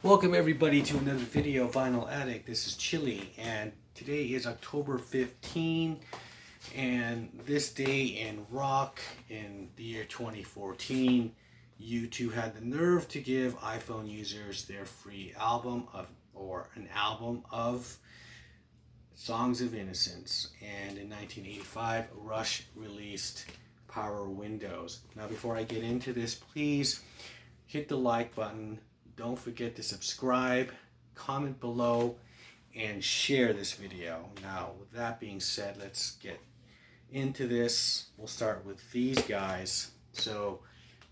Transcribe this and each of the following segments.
Welcome everybody to another video, Vinyl Addict. This is Chili, and today is October 15, and this day in rock in the year 2014, U2 had the nerve to give iPhone users their free album an album of Songs of Innocence. And in 1985, Rush released Power Windows. Now, before I get into this, please hit the like button. Don't forget to subscribe, comment below, and share this video. Now, with that being said, let's get into this. We'll start with these guys. So,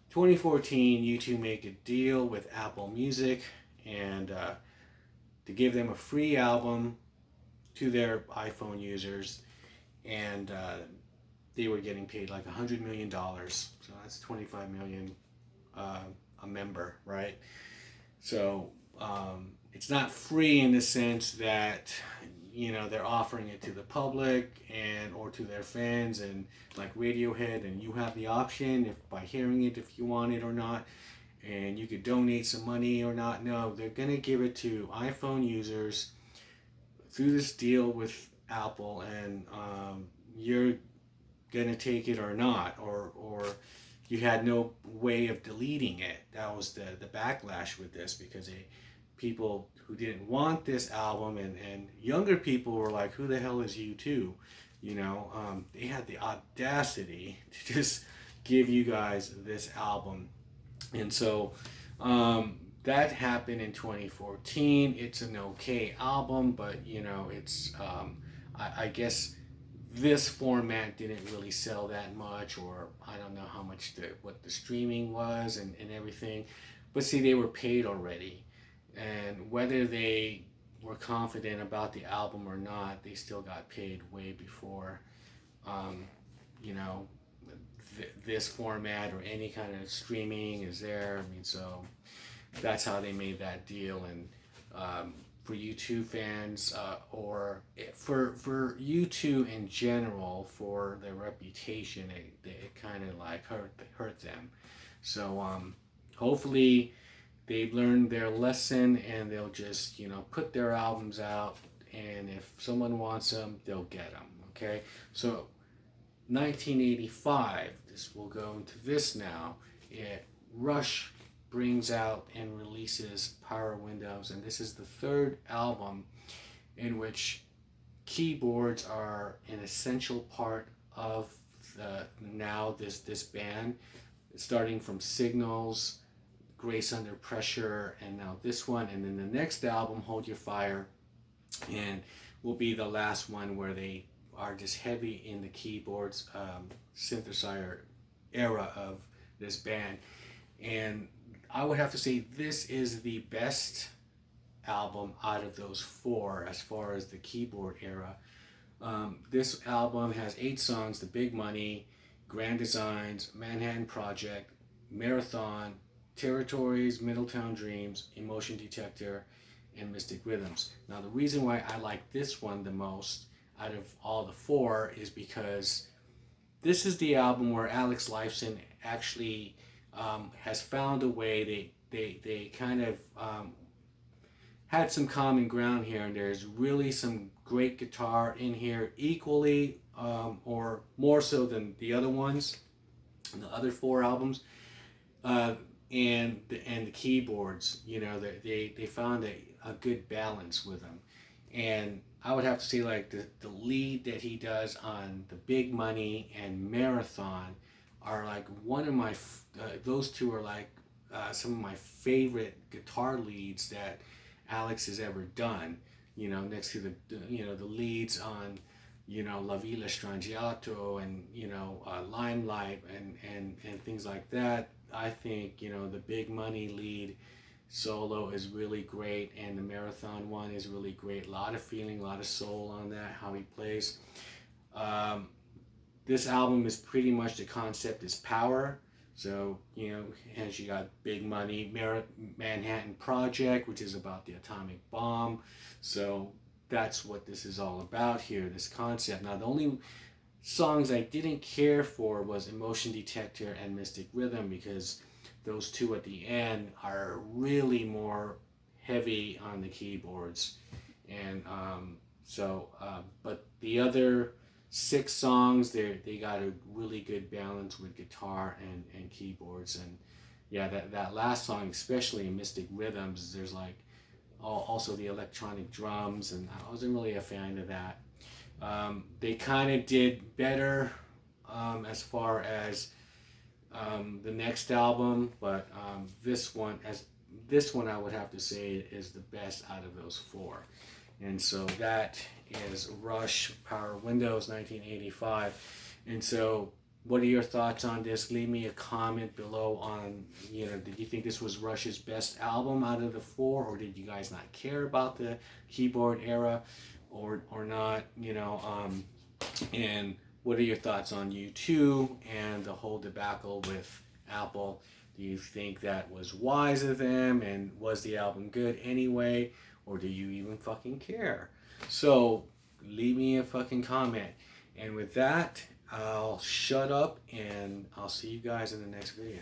2014, U2 make a deal with Apple Music and to give them a free album to their iPhone users, and they were getting paid like $100 million. So that's $25 million a member, right? So it's not free in the sense that they're offering it to the public or to their fans, and like Radiohead, and you have the option by hearing it if you want it or not, and you could donate some money or not. No, they're gonna give it to iPhone users through this deal with Apple, and you're gonna take it or not, or you had no way of deleting it. That was the backlash with this, because people who didn't want this album, and younger people were like, who the hell is U2? They had the audacity to just give you guys this album. And so that happened in 2014. It's an okay album, but it's I guess this format didn't really sell that much, or I don't know how much what the streaming was and everything. But see, they were paid already, and whether they were confident about the album or not, they still got paid way before this format or any kind of streaming is there. I mean, so that's how they made that deal. And for U2 fans, or for U2 in general, for their reputation, it kind of like hurt them. So hopefully they've learned their lesson, and they'll just put their albums out, and if someone wants them, they'll get them. Okay, so 1985. We'll go into this now. Rush brings out and releases Power Windows, and this is the third album in which keyboards are an essential part of this band, starting from Signals, Grace Under Pressure, and now this one. And then the next album, Hold Your Fire, and will be the last one where they are just heavy in the keyboards, synthesizer era of this band. And I would have to say this is the best album out of those four as far as the keyboard era. This album has 8 songs: The Big Money, Grand Designs, Manhattan Project, Marathon, Territories, Middletown Dreams, Emotion Detector, and Mystic Rhythms. Now, the reason why I like this one the most out of all the 4 is because this is the album where Alex Lifeson actually has found a way. They kind of had some common ground here, and there's really some great guitar in here, equally or more so than the other ones, the other 4 albums, and the keyboards. They found a good balance with them. And I would have to say, like, the lead that he does on The Big Money and Marathon are like one of my those two are like some of my favorite guitar leads that Alex has ever done. Next to the leads on La Villa Strangiato and Limelight and things like that. I think the Big Money lead solo is really great, and the Marathon one is really great. A lot of feeling, a lot of soul on that, how he plays. This album is pretty much, the concept is power. So, as you got Big Money, Manhattan Project, which is about the atomic bomb. So that's what this is all about here, this concept. Now, the only songs I didn't care for was Emotion Detector and Mystic Rhythm, because those two at the end are really more heavy on the keyboards, and but the other 6 songs, they got a really good balance with guitar and keyboards. And yeah, that last song, especially in Mystic Rhythms, there's like also the electronic drums, and I wasn't really a fan of that. They kind of did better as far as the next album, but this one I would have to say is the best out of those 4. And so that is Rush Power Windows 1985. And so what are your thoughts on this? Leave me a comment below on, did you think this was Rush's best album out of the 4, or did you guys not care about the keyboard era or not, and what are your thoughts on U2 and the whole debacle with Apple? Do you think that was wise of them, and was the album good anyway, or do you even fucking care? So leave me a fucking comment. And with that, I'll shut up, and I'll see you guys in the next video.